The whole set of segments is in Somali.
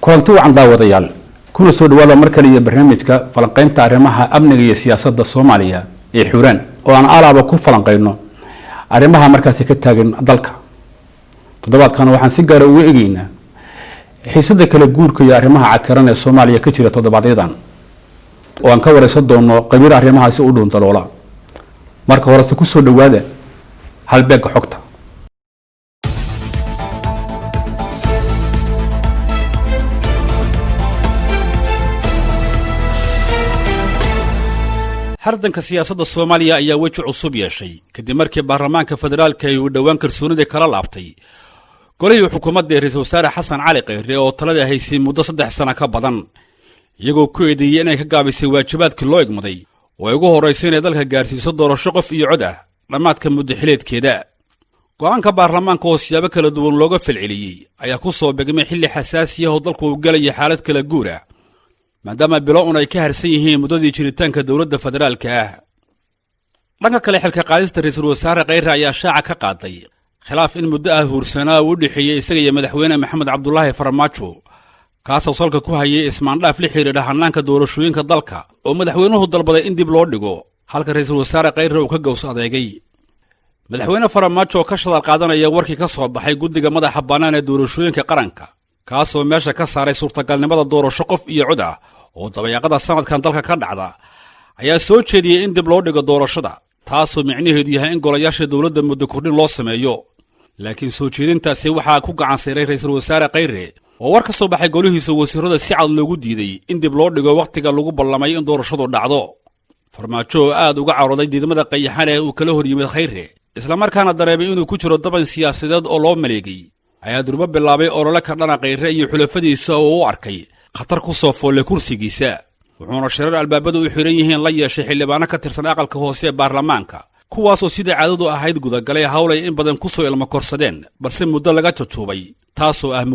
كنت عن داوديال كل سود ولا مركلي برنامجك فلنقيمت arrimaha amniga iyo siyaasadda Soomaaliya ee xuraan oo aan alaaba ku falanqeyno arrimaha markaas ka taagan dalka toddobaadkan waxaan si gaar ah u eegaynaa xiisadda kala guurka iyo arrimaha cakaran ee Soomaaliya ka jira toddobaadyadaan oo aan ka wareysan doono qabiir arrimahaasi u dhuunta loola marka hore ku soo dhawaada halbeeg xogta hardanka siyaasadda Soomaaliya ayaa waji cusub yeeshay kadib markii baarlamaanka federaalka ay u dhawaan kalsoonida kala laabtay golihii xukuumadda ra'iisul wasaare Xasan Cali Khayre oo talada haysay muddo 3 sano ka badan iyagoo ku eedeeyay inay ka gaabisay waajibaadkii loo igmaday oo ay ugu horeysay inay dalka gaarsiiso doorasho qof iyo cod ah dhamaadka muddo xileedkeeda go'aanka baarlamaanka oo siyaabo kala duwan looga falceliyay ayaa ku soo beegmay xilli xasaasi ah oo dalku u galay xaalad kala guur ah maadaama bilown ay ka harsan yihiin muddadii jiritaanka dawladda federaalka ah dhanka kale xilka qaadista ra'iisul wasaare Khayre ayaa shaaca ka qaaday khilaaf in muddo ah hursanaa u dhixiyay isaga iyo madaxweyne Maxamed Cabdullaahi Farmaajo kaasoo salka ku hayay ismaandhaaf la xiriira hannaanka doorashooyinka dalka oo madaxweynuhu dalbaday in dib loo dhigo halka ra'iisul wasaare Khayre uu ka gows adeegay madaxweyne Farmaajo ka shaqal qaadanaya warkii ka soo baxay guddiga madaxa bannaan ee doorashooyinka qaranka kaasoo meesha ka saaray suurtagalnimada doorasho qof iyo cod ah oo dabayaaqada sanadkan dalka ka dhacda ayaa soo jeediyay in dib loo dhigo doorashada taasoo micnaheedu yahay in golayaasha dawladda muddo kordhin loo sameeyo laakiin soo jeedintaasi waxaa ku gacan sayray ra'iisul wasaare Khayre oo war ka soo baxay golihiisa wasiirada si cad loogu diiday in dib loo dhigo waqtiga lagu ballamay in doorashadu dhacdo Farmaajo aad uga carooday diidmada qayaxan ee uu kala hor yimid Khayre isla markaana dareemay inuu ku jiro daban siyaasadeed oo loo maleegay ayaa durba bilaabay olole ka dhana Khayre iyo xulafadiisa oo u arkay khatar ku soo foolay kursigiisa wuxuuna shirar albaabadu u xiran yihiin la yeeshay xildhibaano ka tirsan aqalka hoose ee baarlamaanka kuwaas oo sida caadadu ahayd gudagalay hawlay in badan ku soo ilmo korsadeen balse muddo laga tutuubay taasoo ah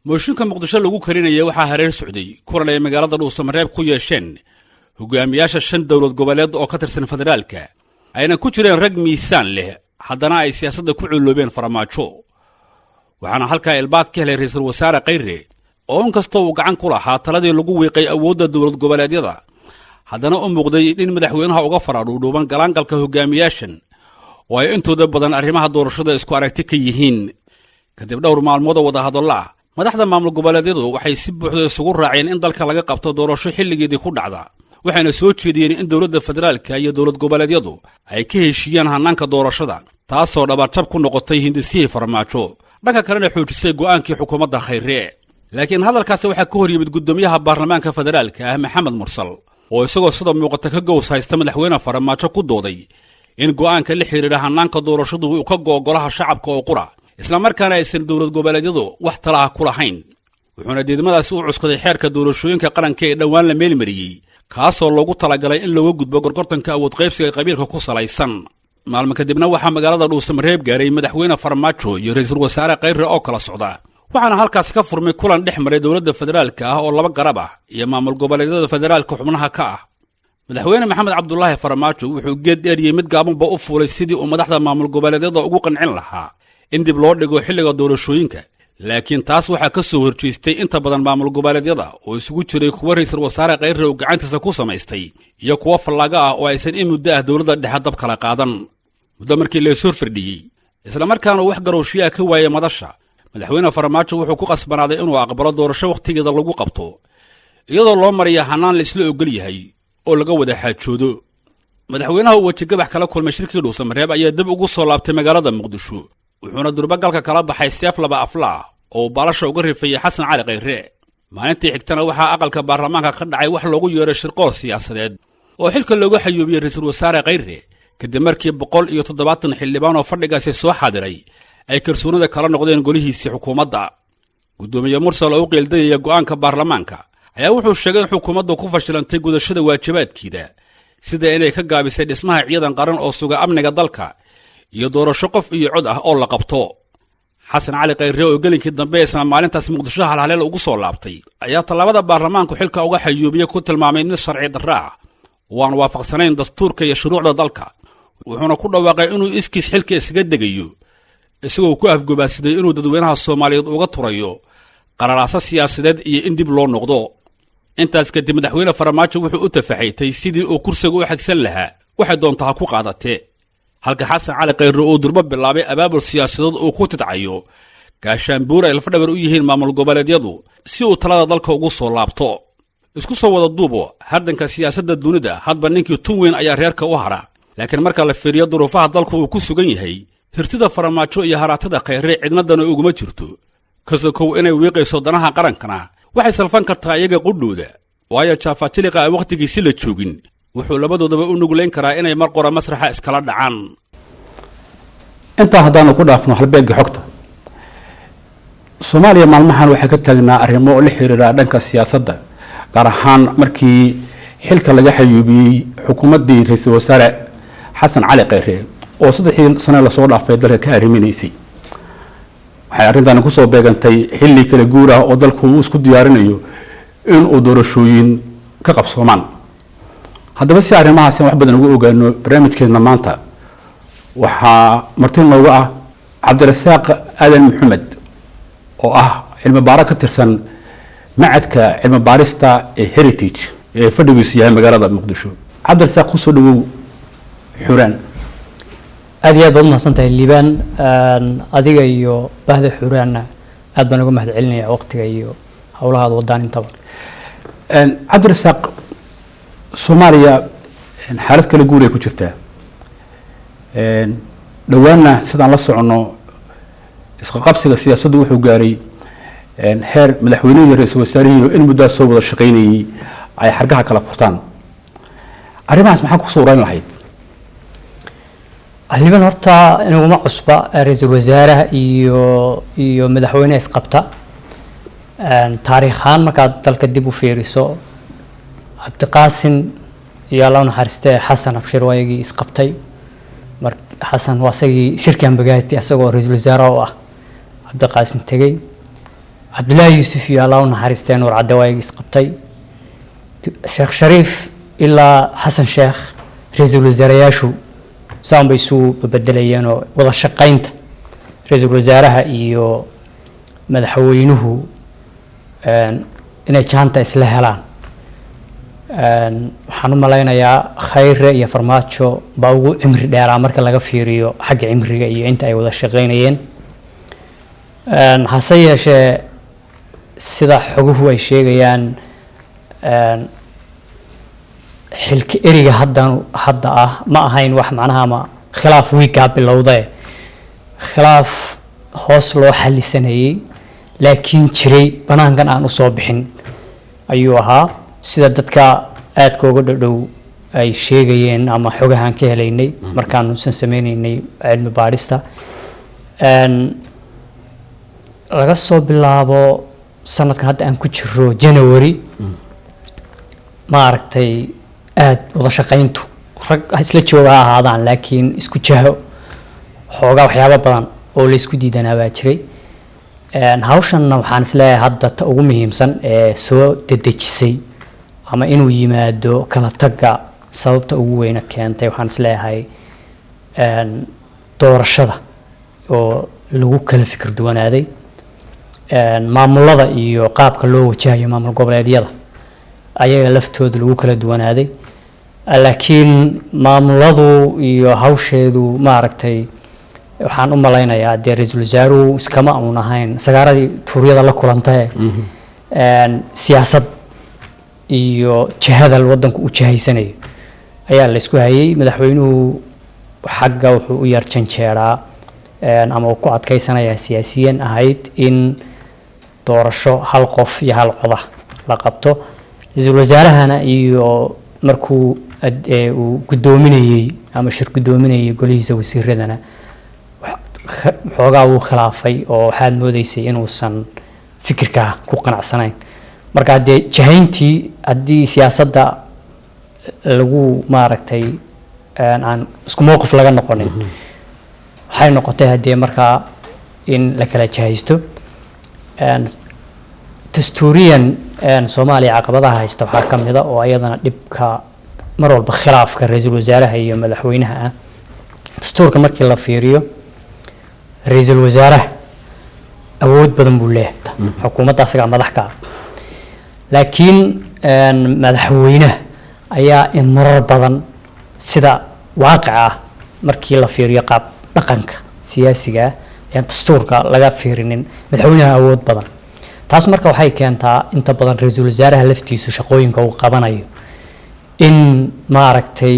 mooshinka Muqdisho lagu karinayay waxaa hareer socday kulan ay magaalada Dhuusamareeb ku yeesheen hogaamiyaasha 5 dawlad goboleed oo ka tirsan federaalka ayna ku jireen rag miisaan leh haddana ay siyaasadda ku culoobeen Farmaajo waxaana halkaa ilbaad ka helay ra'iisul wasaare Khayre oo inkastoo uu gacan ku lahaa taladii lagu wiiqay awoodda dawlad goboleedyada haddana u muuqday in madaxweynaha uga faraadhuuban galaangalka hogaamiyaashan oo ay intooda badan arrimaha doorashada isku aragti ka yihiin kadib dhowr maalmood oo wada hadalla madaxda maamul goboleedyadu waxay si buuxda isugu raaceen in dalka laga qabto doorasho xilligeedii ku dhacda waxayna soo jeediyeen in dawladda federaalka iyo dawlad goboleedyadu ay ka heshiiyaan hannaanka doorashada taasoo dhabarjab ku noqotay hindisihii Farmaajo dhanka kalena xoojisay go'aankii xukuumadda Khayre laakiin hadalkaasi waxaa ka hor yimid gudoomiyaha baarlamaanka federaalka ah Maxamed Mursal oo isagoo sida muuqata ka gows haysta madaxweyne Farmaajo ku dooday in go'aanka la xiriira hannaanka doorashadu uu ka go'o golaha shacabka oo qura isla markaana aysan dawlad goboleedyadu wax talaha ku lahayn wuxuuna diidmadaasi u cuskaday xeerka doorashooyinka qaranka ee dhawaan la meelmariyay kaasoo loogu talagalay in looga gudbo gorgortanka awood qaybsiga qabiilka ku salaysan maalmo kadibna waxaa magaalada Dhuusamareeb gaaray madaxweyne Farmaajo iyo ra'iisul wasaare Khayre oo kala socda waxaana halkaas ka furmay kulan dhex maray dawladda federaalka ah oo laba garab ah iyo maamul goboleedyada federaalka xubnaha ka ah madaxweyne Maxamed Cabdullaahi Farmaajo wuxuu geed dheeriyay mid gaabanba u fuulay sidii uu madaxda maamul goboleedyada ugu qancin lahaa in dib loo dhigo xilliga doorashooyinka laakiin taas waxaa ka soo horjeestay inta badan maamul goboleedyada oo isugu jiray kuwa ra'iisul wasaare Khayre oo gacantiisa ku samaystay iyo kuwa fallaaga ah oo aysan in muddo ah dawladda dhexe dab kala qaadan muddo markii la soo firdhiyay isla markaana wax garowshiya ka waayay madasha madaxweyne Farmaajo wuxuu ku qasbanaaday inuu aqbalo doorasho waqtigeeda lagu qabto iyadoo loo mariyo hanaan la isla ogol yahay oo laga wada xaajoodo madaxweynaha uu waji gabax kala kulmay shirkii Dhuusamareeb ayaa dib ugu soo laabtay magaalada Muqdisho wuxuuna durbagalka kala baxay seef laba afla oo baalasha uga rifayay Xasan Cali Khayre maalintii xigtana waxaa aqalka baarlamaanka ka dhacay wax loogu yeeray shirqool siyaasadeed oo xilka loogu xayuubiyay ra'iisul wasaare Khayre kadib markii 170 xildhibaan oo fadhigaasi soo xaadiray ay kalsoonida kala noqdeen golihiisa xukuumadda gudoomiye Mursal oo qeeldayay go'aanka baarlamaanka ayaa wuxuu sheegay in xukuumaddu ku fashilantay gudashada waajibaadkeeda sida inay ka gaabisay dhismaha ciidan qaran oo suga amniga dalka iyo doorasho qof iyo cod ah oo la qabto Xasan Cali Khayre oo gelinkii dambe isna maalintaas Muqdisho halhaleel ugu soo laabtay ayaa talaabada baarlamaanku xilka uga xayuubiyay ku tilmaamay mid sharci darro ah waan waafaqsanayn dastuurka iyo shuruucda dalka wuxuuna ku dhawaaqay inuu iskiis xilka isaga degayo isagoo ku afgobaadsaday inuu dadweynaha Soomaaliyeed uga turayo qararaasa siyaasadeed iyo in dib loo noqdo. intaas kadib madaxweyne Farmaajo wuxuu u tafaxaytay sidii uu kursiga u xigsan lahaa waxay doontaa ha ku qaadatee, halka Xasan Cali Khayre uu durba bilaabay abaabul siyaasadeed uu ku tidcayo gaashaanbuur ay lafdhabar u yihiin maamul goboleedyadu si uu talada dalka ugu soo laabto. isku soo wada duubo hardanka siyaasadda dunida hadba ninkii tun weyn ayaa reerka u hadha, laakiin marka la fiiriyo duruufaha dalku uu ku sugan yahay hirtida Farmaajo iyo haraatada Khayre cidnadana uguma jirto, kasokow inay wiiqayso danaha qarankana waxay salfan kartaa iyaga qudhooda, waayo jaafajiliqa aan waqtigiisi la joogin wuxuu labadoodaba u nugulayn karaa inay mar qora masraxa iskala dhacaan. intaa haddaanu ku dhaafno halbeegga xogta, Soomaaliya maalmahan waxay ka taagnaa arrimo la xiriira dhanka siyaasadda, gaar ahaan markii xilka laga xayuubiyey xukuumaddii ra'iisul wasaare Xasan Cali Khayre oo 3 sano la soo dhaafay dalka ka arriminaysay. waxay arrintan ku soo beegantay xilli kala guur ah oo dalku uu isku diyaarinayo in uu doorashooyin ka qabsoomaan. haddaba si arrimahaas wax badan ugu ogaano barnaamijkeena maanta waxaa martiin nooga ah Cabdirasaaq Aadan Maxamed oo ah cilmi baare ka tirsan macadka cilmi baarista ee Heritage ee fadhigiisu yahay magaalada Muqdisho. Cabdirasaaq ku soo dhawow Xuraan. aad iyo aad baad mahadsantahay Liibaan, adiga iyo bahda Xuraanna aad baan uga mahadcelinayaa waqtiga iyo hawlahaada wadaan intaba. Cabdirasaaq, Soomaaliya xaalad kala guur ay ku jirtaa, dhawaanna sidaan la socono isqa qabsiga siyaasaddu wuxuu gaaray heer madaxweynaha iyo ra'iisul wasaarihi in muddo soo wada shaqeynayay ay xargaha kala furtaan. arrimahaas maxaa ku soo rayn lahayd? Liibaan, horta inaguma cusba ra'iisul wasaaraha iyo madaxweynaha isqabta. taariikhan markaad dalka dib u fiiriso, Cabdiqaasim iyo Allah naxariistay Xasan Abshir waayigii isqabtay. Xasan waa isagii shirkan bagaastay asagoo ra'iisul wasaare u ah. Cabdiqaasim tagay. Cabdullaahi Yuusuf iyo Allah naxariistay Nuur Cadde waayigii isqabtay. Sheekh Shariif ilaa Xasan Sheekh ra'iisul wasaareyaashu saan bay isu bedelayeen oo wada shaqaynta ra'iisul wasaaraha iyo madaxweynuhu inay jaanta isla helaan. waxaan u malaynayaa Khayre iyo Farmaajo baa ugu cimri dheeraa marka laga fiiriyo xagga cimriga iyo inta ay wada shaqaynayeen. hase yeeshee sida xoguhu ay sheegayaan, xilka eriga hadda ah ma ahayn wax macnaha ma khilaaf wiiga bilowday, khilaaf hoos loo xalisanayay laakiin jiray banaankan aan u soo bixin ayuu ahaa, sida dadka aadka uga dhow ay sheegayeen ama xogahan ka helaynay markaanu san sameynaynay cilmi baarista. laga soo bilaabo sanadkan hadda aan ku jiro January ma aragtay aad wada shaqayntu rag isla jooga ahaadaan laakiin isku jaho xoogaa waxyaabo badan oo la isku diidanaa baa jiray. hawshanna waxaan isleeyahay hadda ta ugu muhiimsan ee soo dedejisay ama inuu yimaado kala tagga sababta ugu weyn keentay waxaan isleeyahay doorashada oo lagu kala fikir duwanaaday, maamulada iyo qaabka loo wajahayo maamul goboleedyada ayaga laftooda lagu kala duwanaaday. laakiin maamuladu iyo hawsheedu ma aragtay waxaan u malaynayaa dee ra'iisul wasaaruhu iskama uun ahayn sagaaradii tuuryada la kulantay siyaasad iyo jihada wadanku u jahaysanayo ayaa la isku hayay. madaxweynuhu xagga wuxuu u yar janjeeraa ama uu ku adkaysanayaa siyaasiyiin ahayd in doorasho hal qof iyo hal coda la qabto. ra'iisul wasaarahana iyo markuu uu gudoominayay ama shir gudoominayay golihiisa wasiiradana xoogaa uu khilaafay oo waxaad moodaysay inuusan fikirka ku qanacsanayn. marka dee jahayntii haddii siyaasadda lagu maaragtay aan isku mowqif laga noqonin waxay noqotay haddii markaa in la kala jahaysto. dastuuriyan Soomaaliya caqabadaha haysta waxaa ka mid ah oo ayadana dhibka mar walba khilaafka ra'iisul wasaaraha iyo madaxweynaha ah. dastuurka markii la fiiriyo ra'iisul wasaaraha awood badan buu leeyahay xukuumadda asagaa madax ka ah laakiin madaxweynaha ayaa in marar badan sida waaqica ah markii la fiiriyo qaab dhaqanka siyaasiga aan dastuurka laga fiirinin madaxweynaha awood badan taas marka waxay keentaa inta badan ra'iisul wasaaraha laftiisu shaqooyinka uu qabanayo in maaragtay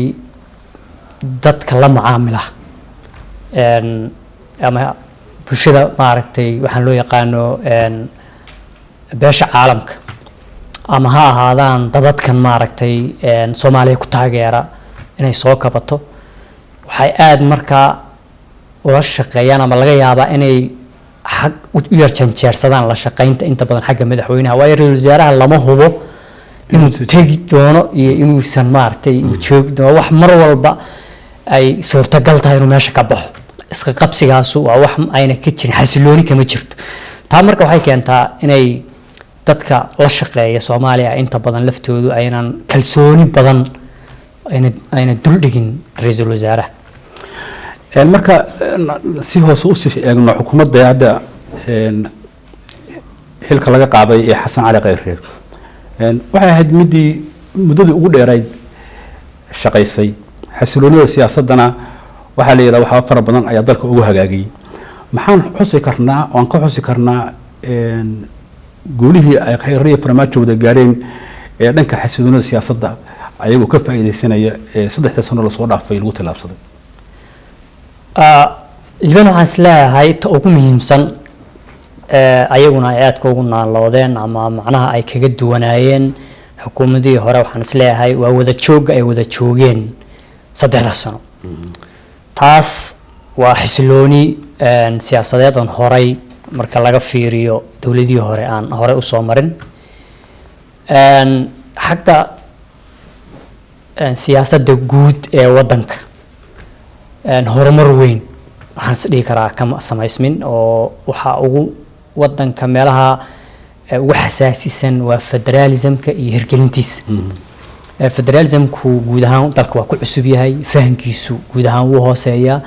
dadka la macaamila ama bulshada maaragtay waxaan loo yaqaano beesha caalamka ama ha ahaadaan dadkan maaragtay Soomaaliya ku taageera inay soo kabato waxay aad markaa ula shaqeeyaan ama laga yaabaa inay xaq u yar janjeersadaan la shaqeynta inta badan xagga madaxweynaha waayo ra'iisul wasaaraha lama hubo inuu tegi doono iyo inuusan maaragtay joog doono wax mar walba ay suurtagal tahay inuu meesha ka baxo iska qabsigaasu waa wax ayna ka jirin xasilooni kama jirto taa marka waxay keentaa inay dadka la shaqeeya Soomaaliya inta badan laftoodu aynan kalsooni badan ayna dul dhigin ra'iisul wasaaraha marka si hoos u sii eegno xukuumadda hadda xilka laga qaaday ee Xasan Cali Khayre waxay ahayd muddadii ugu dheerayd shaqaysay xasiloonida siyaasadana waxaa la yiraahdaa waxa fara badan ayaa dalka ugu hagaagay maxaan xusi karnaa oo ka xusi karnaa guulihii ay Khayre iyo farmaajo wada gaareen ee dhanka xasiloonida siyaasadda ayagoo ka faa'iideysanaya 3 sano la soo dhaafay lagu talaabsaday iban waxaan isleeyahay ta ugu muhiimsan ayaguna ay aadka ugu naaloodeen ama macnaha ay kaga duwanaayeen xukuumadii hore waxaan isleeyahay waa wada joog ay wada joogeen 3 sano taas waa xisilooni siyaasadeed oo horay marka laga fiiriyo dawladii hore aan hore u soo marin xagga siyaasadda guud ee wadanka horumar weyn waxaan is dhihi karaa kama samaysmin oo waxa ugu wadanka meelaha ugu xasaasisan waa federalismka iyo hirgelintiisa federalismku guud ahaan dalka waa ku cusub yahay fahankiisu guud ahaan wuu hooseeyaa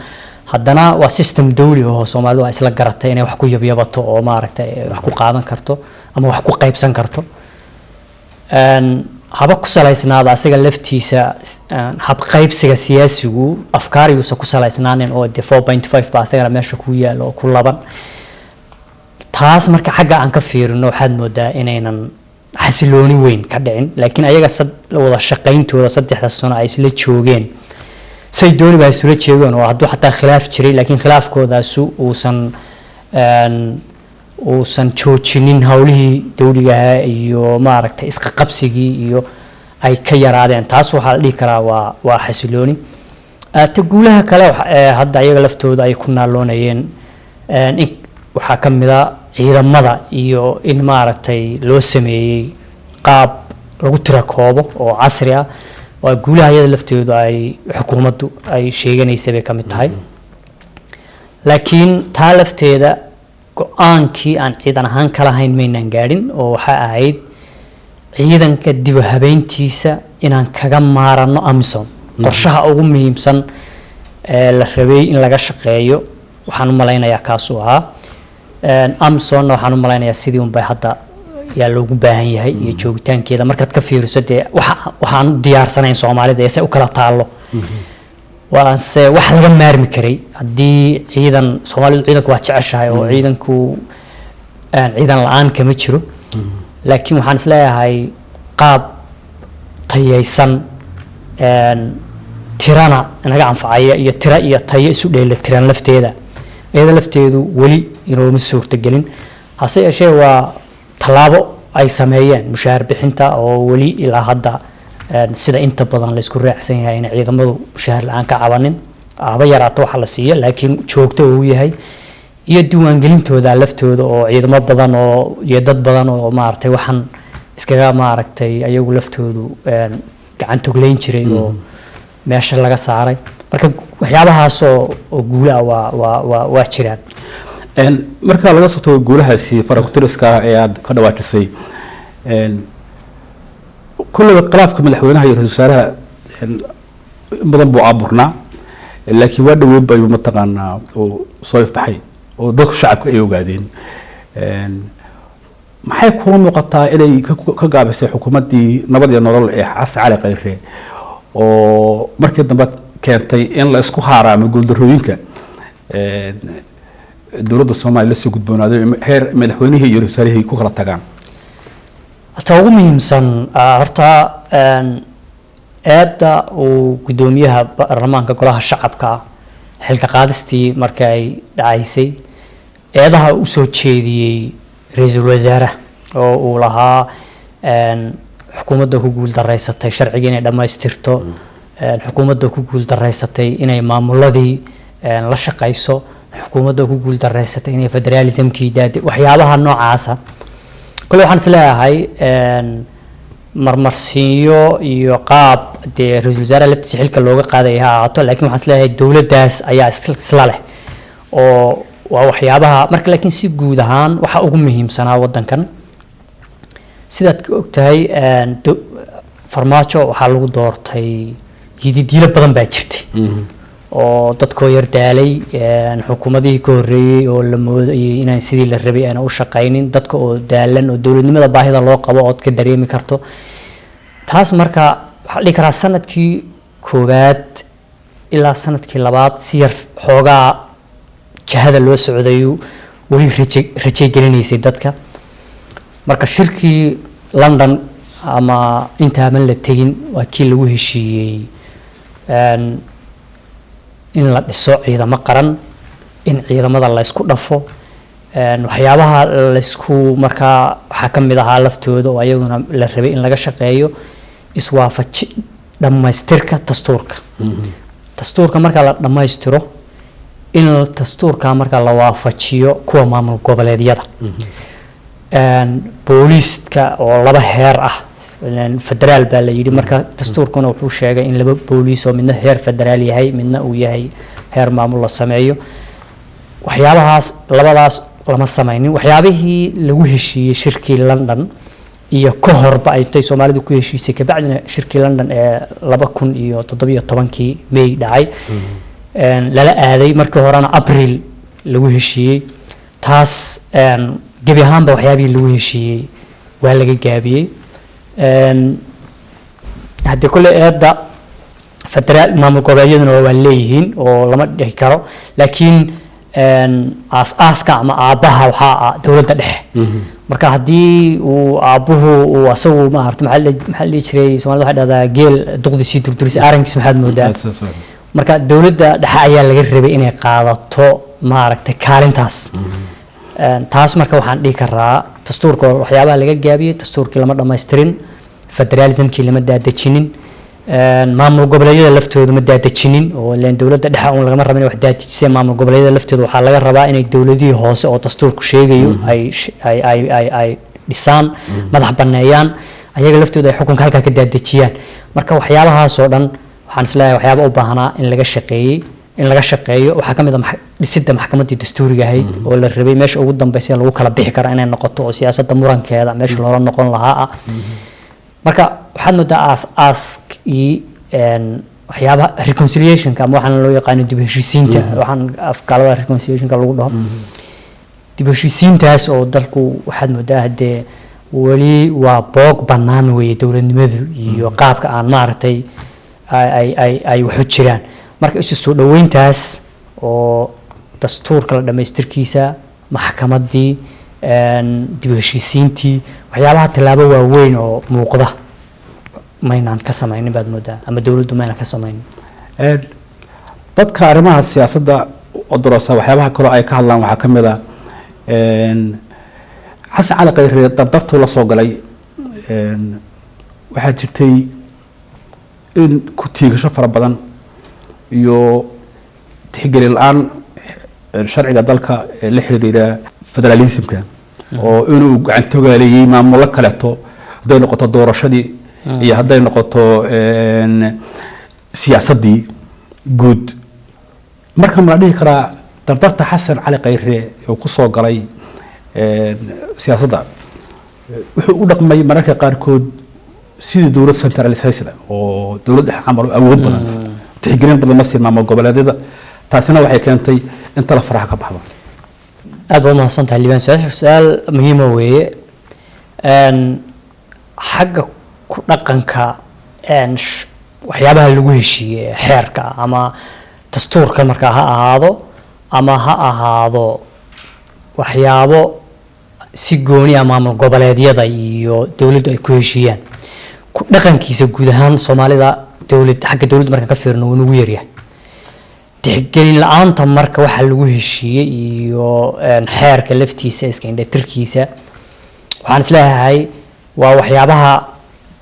haddana waa system dawli oo Soomaalidu ay isla garatay inay wax ku yabyabato oo maaragtay wax ku qaadan karto ama wax ku qaybsan karto haba ku salaysnaada asaga laftiisa hab qaybsiga siyaasigu afkaarigiisa ku salaysnaaneen oo 4.5 ba asaga meesha ku yaalo oo ku laban taas marka xagga aan ka fiirino waxaad moodaa inaynan xasilooni weyn ka dhicin laakiin ayaga wada shaqeyntooda 3 sano ay isla joogeen say dooni baa isla joogeen oo hadduu xataa khilaaf jiray laakiin khilaafkoodaasu uusan joojinin hawlihii dawliga iyo maaragtay isqa qabsigii iyo ay ka yaraadeen taas waxa la dhihi karaa waa xasilooni ta guulaha kale hadda ayaga laftooda ay ku naaloonayeen waxa kamida ciidamada iyo in maaragtay loo sameeyay qaab lagu tira koobo oo casri ah waa guulaha iyada laftooda ay xukuumaddu ay sheeganaysa bay kamid tahay laakiin taa lafteeda go'aankii aan ciidan ahaan kala hayn meynaan gaadhin oo waxa ahayd ciidanka dib u habeyntiisa inaan kaga maarano Amazon qorshaha ugu muhiimsan ee la rabay in laga shaqeeyo waxaan u maleynayaa kaas oo ah Amazon waxaan u maleynayaa sidii un bay hadda yaa loogu baahan yahay iyo joogitaankeeda markaad ka fiiriso waxaan diyaarsanayn Soomaalida ee u kala taalo waase wax laga maarmi karay hadii ciidan Soomaalidu ciidanku waa jeceshahay oo ciidanku ciidan la'aan kama jiro laakiin waxaan isleeyahay qaab tayaysan tirana naga anfacaya iyo tira iyo tayo isu dheelitiran lafteeda iyada lafteedu wali inuu ma suurtagelin hase yeeshee waa talaabo ay sameeyeen mushaar bixinta oo wali ilaa hadda sida inta badan la isku raacsan yahay in ciidamadu mushaar la'aan ka cabanin aba yaraato waxa la siiyo laakiin joogto uu yahay iyo diiwaangelintooda laftooda oo ciidamo badan oo iyo dad badan oo maaragtay waxaan iskaga maaragtay ayagu laftoodu gacan togleyn jiray oo meesha laga saaray marka waxyaabahaas oo guula waa jiraan marka laga soo tago guulahaasi farakutiriska ee aad ka dhawaajisay kullu khilaafka madaxweynaha iyo ra'iisul wasaaraha badan buu abuurnaa laakiin waa dhaweyd bay mataqaanaa oo soo ifbaxay oo dadku shacabka ay ogaadeen maxay kula muuqataa inay ka gaabisay xukuumaddii nabad iyo nolol ee xasan cali khayre oo markii dambe keentay in la isku haaraamo guuldarrooyinka dowladda Soomaaliya la soo gudboonaaday heer madaxweynihii iyo ra'iisul ku kala tagaan ta ugu muhiimsan horta eedda uu gudoomiyaha baarlamaanka golaha shacabka xilka qaadistii markii ay dhacaysay eedaha u soo jeediyay ra'iisul wasaaraha oo uu lahaa xukuumadda ku guul dareysatay sharciga inay dhamaystirto xukuumadda ku guul dareysatay inay maamuladii la shaqeyso xukuumadda ku guul dareysatay inay federalismkii daadi waxyaabaha noocaasa kale waxaan isleeyahay marmarsiinyo iyo qaab dee ra'iisul wasaaraha laftiisa xilka looga qaaday ha ahaato laakiin waxaan isleeyahay dowladdaas ayaa isla leh oo waa waxyaabaha marka laakiin si guud ahaan waxa ugu muhiimsanaa wadankan sidaad ka ogtahay farmaajo waxaa lagu doortay yididiilo badan baa jirtay oo dadkoo yar daalay xukuumadihii ka horreeyay oo la moodayay inaan sidii la rabay aan u shaqaynin dadka oo daalan oo dowladnimada baahida loo qabo oo ka dareemi karto taas marka waxa dhici kara sanadkii koowaad ilaa sanadkii labaad si yar xoogaa jahada loo socday wali rajay gelinaysay dadka marka shirkii London ama inta aan la tagin waa kii lagu heshiiyay in la dhiso ciidamo qaran in ciidamada la isku dhafo waxyaabaha la isku marka waxa kamid ahaa laftooda oo ayaguna la rabay in laga shaqeeyo iswaafaji dhamaystirka dastuurka marka la dhamaystiro in dastuurka marka la waafajiyo kuwa maamul goboleedyada booliska oo laba heer ah federaal baa la yiri marka dastuurkuna wuxuu sheegay in laba booliis oo midna heer federaal yahay midna uu yahay heer maamul la sameeyo waxyaabahaas labadaas lama sameeynin waxyaabihii lagu heshiiyay shirkii London iyo ka horba ay tay Soomaalidu ku heshiisay ka bacdina shirkii London ee 2017 May dhacay lala aaday markii horena April lagu heshiiyay taas gabi ahaanba waxyaabihii lagu heshiiyay waa laga gaabiyay hadii kule eedda federaal maamul goboleedyaduna waa leeyihiin oo lama dhihi karo laakiin aaska ama aabaha waxa dawladda dhexe marka hadii uu aabuhu uu asagu ma aragto maxaa la jiray Soomaalidu waxa dhahdaa geel duqdiisii durduris arankiis maxaad moodaa marka dawladda dhexe ayaa laga rabay inay qaadato ma aragtay kaalintaas taas marka waxaan dhigi karaa dastuurka waxyaabaha laga gaabiyay dastuurkii lama dhameystirin federalismkii lama daadajinin maamul goboleedyada laftooda ma daadajinin oo leen dawladda dhexe oo laga rabay wax daadajisay maamul goboleedyada laftooda waxa laga rabaa inay dawladihii hoose oo dastuurku sheegayo ay dhisaan madax baneeyaan ayaga laftooda ay xukunka halka ka daadajiyaan marka waxyaabahaas oo dhan waxaan isleeyahay waxyaabo u baahanaa in laga shaqeeyo waxa kamid ah dhisidda maxkamadda dastuuriga ahayd oo la rabay meesha ugu dambeysay lagu kala bixi karo inay noqoto oo siyaasadda murankeeda meesha loola noqon lahaa marka waxaad moodaa aaskii waxyaabaha reconciliationka ama waxaan loo yaqaan dib heshiisiinta waxaan afkaalada reconciliationka lagu dhaho dib heshiisiintaas oo dalku waxaad moodaa hadee wali waa boog bannaan weeye dowladnimadu iyo qaabka aan maaragtay ay waxu jiraan marka isu soo dhaweyntaas oo dastuurka la dhamaystirkiisa maxkamaddii dib heshiisiintii waxyaabaha tallaabo waaweyn oo muuqda maynaan ka samaynin baad moodaa ama dawladdu maynaan ka samaynin dadka arrimaha siyaasadda odorosa waxyaabaha kale ay ka hadlaan waxaa kamid ah xasan cali khayre dardartuu la soo galay waxaa jirtay in ku tiigasho fara badan iyo tixgelin la'aan sharciga dalka la xiriira federalismka oo inuu gacantogaaleeyay maamulo kaleeto hadday noqoto doorashadii iyo hadday noqoto siyaasaddii guud marka ma la dhihi karaa dardarta xasan cali khayre oo ku soo galay siyaasadda wuxuu u dhaqmay mararka qaarkood sidii dowlad centralized oo dowladda camal awood badan tixgelin badan ma siin maamul goboleedyada taasina waxay keentay in tala faraha ka baxdo aad baad mahadsantahay liibaan su-aal muhiim weeye xagga ku dhaqanka waxyaabaha lagu heshiiyey xeerka ama dastuurka markaa ha ahaado ama ha ahaado waxyaabo si gooni ah maamul goboleedyada iyo dowladdu ay ku heshiiyaan ku dhaqankiisa guud ahaan Soomaalida xagga dowladda marka ka fiirno wuu ugu yaryahay tixgelin la'aanta marka waxa lagu heshiiyey iyo xeerka laftiisa iska indhatirkiisa waxaan isleeyahay waa waxyaabaha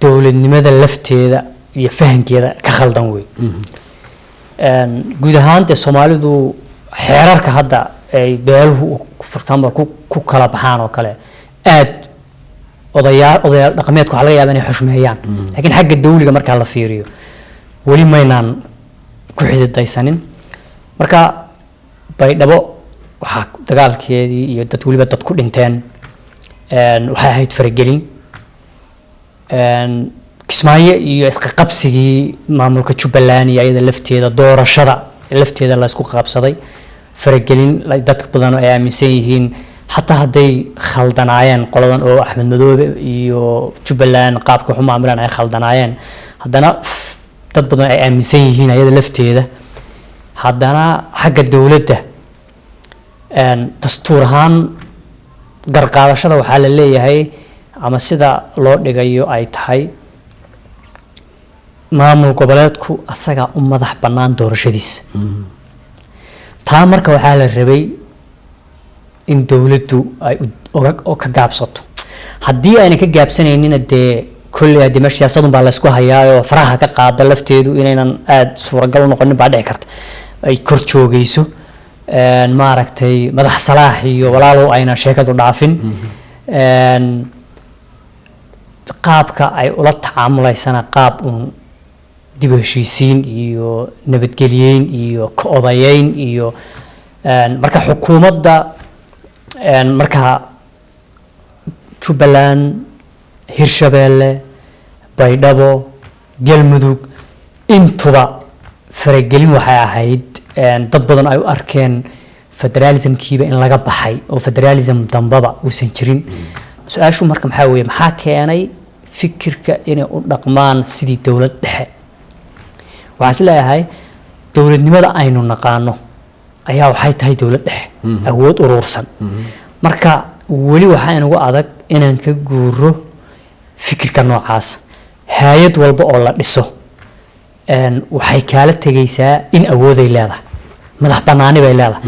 dowladnimada lafteeda iyo fahankeeda ka khaldan weey guud ahaan Soomaalidu xeerarka hadda ay beeluhu furtaanba ku kala baxaan oo kale aad odayaal dhaqameedku waxa laga yaabaa inay xushmeeyaan laakiin xagga dawliga marka la fiiriyo wali maynaan ku xididaysanin marka baydhabo waxa dagaalkeedii iyo dad waliba dad ku dhinteen waxay ahayd faragelin kismaayo iyo isqa qabsigii maamulka Jubbaland iyo ayada lafteeda doorashada lafteeda la isku qabsaday faragelin dad badan oo ay aaminsan yihiin hataa haday khaldanaayeen qoladan oo Axmed Madoobe iyo Jubbaland qaabka xuma amran ay khaldanaayeen haddana dad badan ay aaminsan yihiin ayada lafteeda haddana xagga dawladda dastuur ahaan garqaadashada waxaa la leeyahay ama sida loo dhigayo ay tahay maamul goboleedku asaga u madax bannaan doorashadiisa taa marka waxaa la rabay in dawladdu ay ka gaabsato haddii ayna ka gaabsanaynin dee kulli hadii siyaasadun baa la isku hayaayo faraha ka qaada lafteedu inaynan aad suuragal u noqonin baa dhici karta ay kor joogayso maaragtay madax salaax iyo walaalow ayna sheekadu dhaafin qaabka ay ula tacaamuleysana qaab dib u heshiisiin iyo nabadgelyeyn iyo ka odayeyn iyo marka xukuumadda marka Jubbaland Hirshabeelle Baydhabo Galmudug intuba faragelin waxay ahayd dad badan ay u arkeen federalismkiiba in laga baxay oo federalism dambaba uusan jirin su'aashu marka maxaa weeye maxaa keenay fikirka inay u dhaqmaan sidii dawlad dhexe waxaan isleeyahay dawladnimada aynu naqaano ayaa waxay tahay dawlad dhexe awood urursan marka wali waxa inagu adag inaan ka guuro fikirka noocaas hay'ad walba oo la dhiso waxay kala tagaysaa in awood ay leedahay madax banaani bay leedahay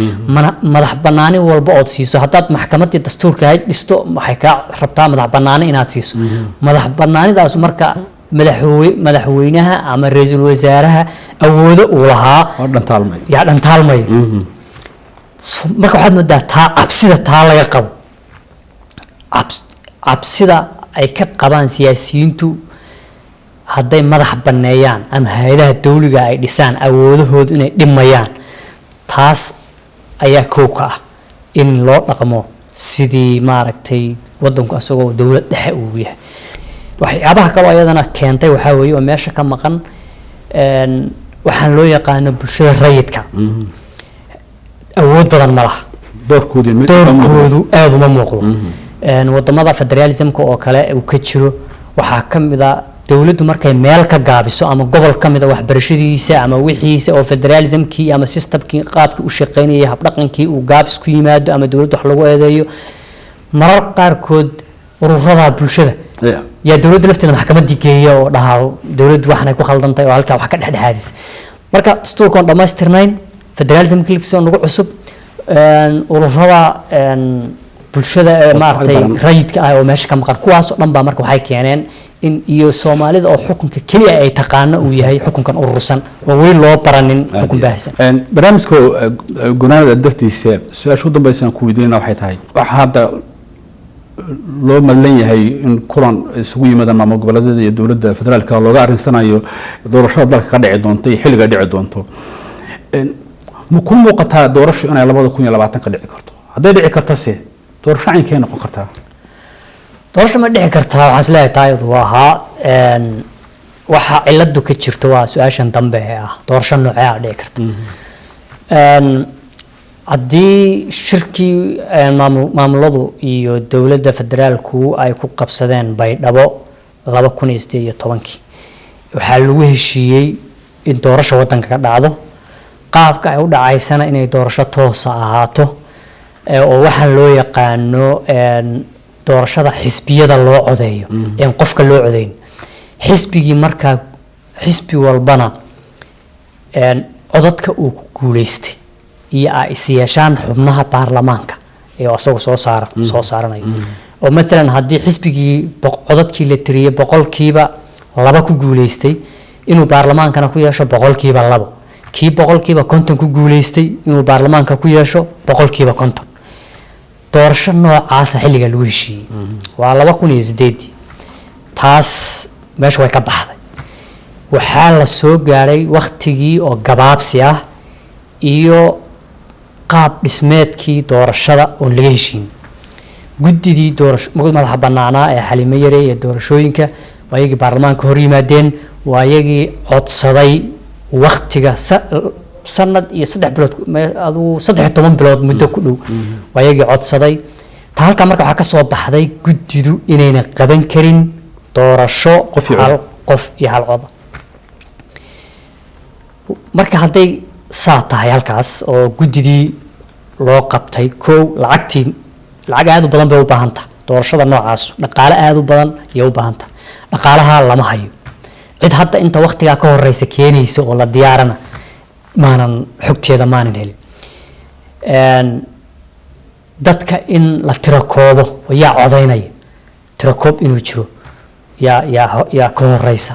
madax banaani walba oo siiso hadaad maxkamadda dastuurka ay dhisto waxay ka rabtaa madax banaani inaad siiso madax banaanidaas marka madaxweynaha ama ra'iisul wasaaraha awoodo uu lahaa dhantaalmay marka waxaad moodaa taa cabsida laga qabo cabsida ay ka qabaan siyaasiyiintu hadday madax baneeyaan ama hay'adaha dawliga ay dhisaan awoodahooda inay dhimayaan taas ayaa koow ka ah in loo dhaqmo sidii maaragtay wadanku asagoo dawlad dhexe uu yahay waxyaabaha kale oo ayadana keentay waxaa weeye oo meesha ka maqan waxaan loo yaqaano bulshada rayidka awood badan ma laha doorkoodu aad uma muuqdo wadamada federalismka oo kale uu ka jiro waxaa ka mid ah dawladdu markay meel ka gaabiso ama gobol ka mid ah waxbarashadiisa ama wixiisa oo federalismkii ama systemkii qaabkii u shaqeynayay habdhaqankii uu gaabis ku yimaado ama dawladdu wax lagu eedeeyo marar qaarkood ururada bulshada yaa dawladda lafteeda maxkamadii geeya oo dhahaa dawladdu waxanay ku khaldantahay oo halkaa wax ka dhexdhexaadis marka dastuurkan dhammaystirnayn federalismkii laftiisa nagu cusub ururada bulshada maartay rayidka ah oo meesha ka maqan kuwaas oo dhan baa marka waxay keeneen in iyo Soomaalida oo xukunka kaliya ay taqaano uu yahay xukunkan urursan oo wali loo baranin xukun baahsan barnaamijka gunaanada dartiisa su'aasha u dambaysan ku weydiinayna waxay tahay waxa hadda loo malan yahay in kulan isugu yimaadaan maamul goboleedyada iyo dawladda federaalka looga arinsanayo doorashada dalka ka dhici doonto iyo xilliga dhici doonto ma ku muuqataa doorasho inay 2020 ka dhici karto hadday dhici karto se doorasho ay noqon kartaa doorasho ma dhici kartaa waxaan isleeyahay taayadu waa waxa ciladu ka jirto waa su'aashan dambe ah doorasho noocee ah dhici karta haddii shirkii maamuladu iyo dowladda federaalku ay ku qabsadeen Baydhabo 2018 waxaa lagu heshiiyey in doorasho wadanka ka dhacdo qaabka ay u dhacaysana inay doorasho toos ahaato oo waxaan loo yaqaano doorashada xisbiyada loo codeeyo in qofka loo codeyn xisbigii marka xisbi walbana codadka uu ku guuleystay iyo ay siyaashaan xubnaha baarlamaanka ee asagu soo saaranayo oo مثلا haddii xisbigii codadkii la tiriyay boqolkiiba 2 ku guuleystay inuu baarlamaankana ku yeesho boqolkiiba 2 kii boqolkiiba 50 ku guuleystay inuu baarlamaanka ku yeesho boqolkiiba 50 doorasho noocaas xilliga lagu heshiiyay waa 2008 taas meesha way ka baxday waxaa la soo gaaray waqtigii oo gabaabsi ah iyo qaab dhismeedkii doorashada oo laga heshiin guddigii doorasho madaxa banaanaa ee Xalimo Yare ee doorashooyinka waayagii baarlamaanka hor yimaadeen waayagii codsaday waqtiga sanad iyo 3 bilood aduu 13 bilood muddo ku dhow waayagii codsaday ta halka marka waxa ka soo baxday guddidu inayna qaban karin doorasho qof iyo hal cod marka haday saa tahay halkaas oo guddigii loo qabtay lacag aad u badan bay u baahan tahay doorashada noocaas dhaqaale aad u badan iyo u baahan tahay dhaqaalaha lama hayo cid hadda inta waqtiga ka horeysa keenayso oo la diyaarana maanan xogteeda maanan helin dadka in la tiro koobo yaa codeynaya tiro koob inuu jiro yaa ka horeysa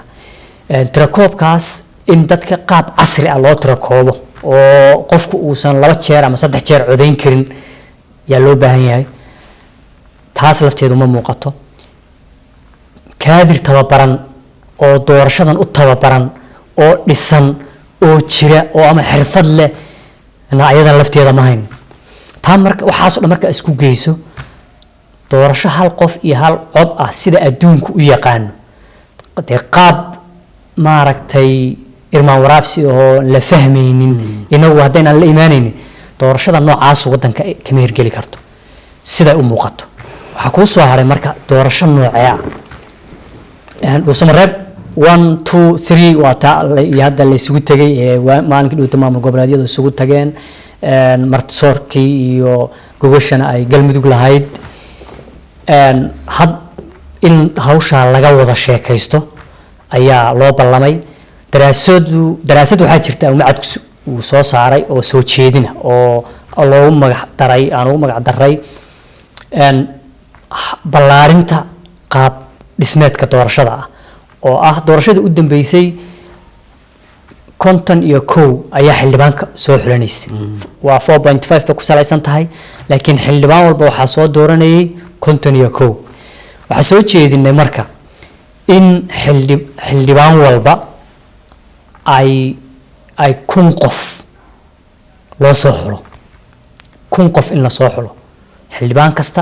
tiro koobkaas in dadka qaab casri ah loo tiro koobo oo qofku uusan 2 jeer ama 3 jeer codeyn karin yaa loo baahan yahay taas lafteedu ma muuqato kaadir tababaran oo doorashadan u tababaran oo dhisan oo jira oo ama xirfad leh ayada lafteeda ma hayn taa marka waxaas oo marka isku geyso doorasho hal qof iyo hal cod ah sida adduunku u yaqaan qaab maaragtay irmaan waraabsi oo la fahmaynin inagu hadaynan la iimaanaynin doorashada noocaas wadanka kama hirgeli karto sida u muuqato waxa ku soo haray marka doorasho noocee ah dhuusamareeb 1 2 3 waa taa hadda la isugu tagay maalinkii dhowta maamul goboleedyada isugu tageen martisoorkii iyo gogashana ay galmudug lahayd had in hawsha laga wada sheekaysto ayaa loo ballamay daraasad waxaa jirta macadku uu soo saaray oo soo jeedina oo loogu magac daray aan ugu magac daray ballaarinta qaab dhismeedka doorashada ah oo ah doorashada u dambeysay 51 ayaa xildhibaanka soo xulanaysay waa 4.5 ba ku salaysan tahay laakiin xildhibaan walba waxa soo dooranayay 51 waxa soo jeedinay marka in xildhibaan walba ay 1,000 qof loo soo xulo 1,000 qof in la soo xulo xildhibaan kasta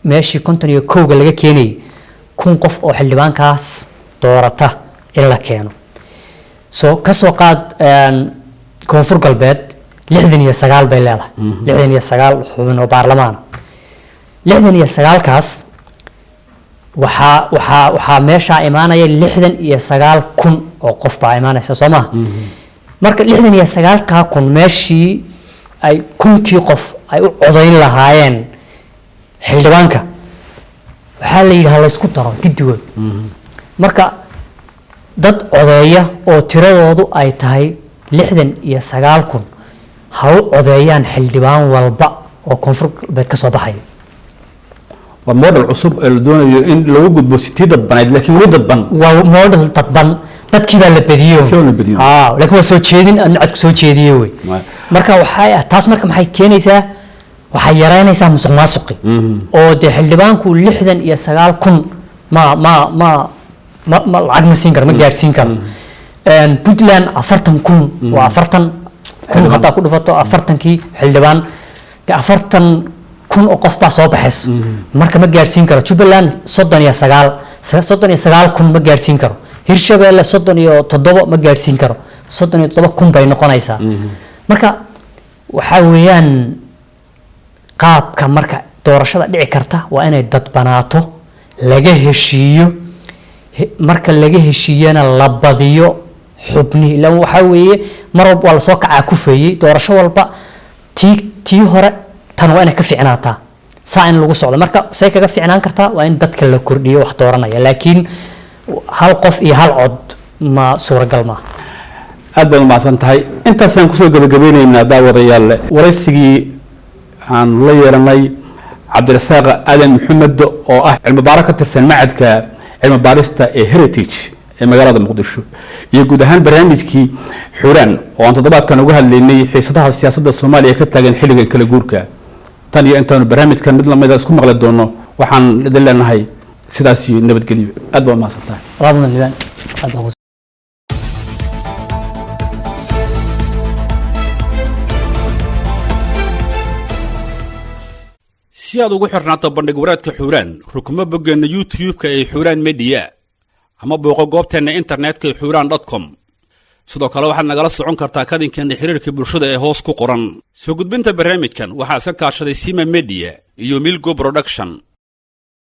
meeshii 51 laga keenay 1,000 qof oo xildhibaankaas doorata in la keeno soo ka soo qaad koonfur galbeed 69 bay leedahay 69 xubin oo baarlamaan 69 kaas waxa meesha imaanaya 69,000 oo qof baa imaanaysa Soomaa marka 69 kun meeshii ay 1,000 qof ay u codeyn lahaayeen xildhibaanka waxa la yiraahdaa la isku daro gidigood marka dad codeeya oo tiradoodu ay tahay 69,000 ha u codeeyaan xildhibaan walba oo koonfur galbeed ka soo baxay وموديل عصب الدنيا إن لو وجد بسيطة بنايد لكن وجد بن وموديل تطبن تذكر البديو لكن هو سوتشيدين أن عدك سوتشيديوي مركا وحياة تاس مركا محي كينيسا وحيرانيسا مسقي أو ده حلبان كل لحدن يسقال كن ما العقم سينكر ما جار سينكر بودلان أفرتن كن وأفرتن كن حتى كل فترة أفرتن كي حلبان تأفرتن كن أقف بصوب حس مركب ما جالسين كرو شوبلان صدني سجال كن ما جالسين كرو هيرشبيل صدني تضبط ما جالسين كرو صدني تضبط كن بين قنايسا مركب waxaa weeyaan qaabka marka doorashada dhici karta waa inay dadbanaato laga heshiiyo marka laga heshiiyana la badiyo xubnihi ilaa waxaa weeye mar walba waa lasoo kacaa kufeeyey doorasho walba tii hore tan waa inay ka fiicnaataa saa in lagu socdo marka say kaga fiicnaan kartaa waa in dadka la kordhiyo wax dooranaya laakiin hal qof iyo hal cod ma suuragal maaha aad baad umahadsan tahay intaasaan kusoo gabagabeynaynaa daawadayaal waraysigii aan la yeelanay cabdirasaaq aadan maxamed oo ah cilmi baaro ka tirsan macadka cilmi baarista ee heritage ee magaalada muqdisho iyo guud ahaan barnaamijkii xuraan oo aan toddobaadkan uga hadlaynay xiisadaha siyaasadda Soomaaliya ka taagan xilligan kala guurka tan iyo intaanu barnaamijkan mid lamid ah isku maqli doono waxaan idin leenahay sidaas iyo nabadgelyo aad baad umahadsan tahay raadna liban aad si aad ugu xirnaato bandhig waraadka xuraan rukumo boggeena youtube-ka ee xuraan media ama booqo goobteena internetka ee xuraan.com sidoo kale waxaad nagala socon kartaa kadinkeena xiriirka bulshada ee hoos ku qoran soo gudbinta barnaamijkan waxaa iska kaashaday Sima Media iyo Milgo Production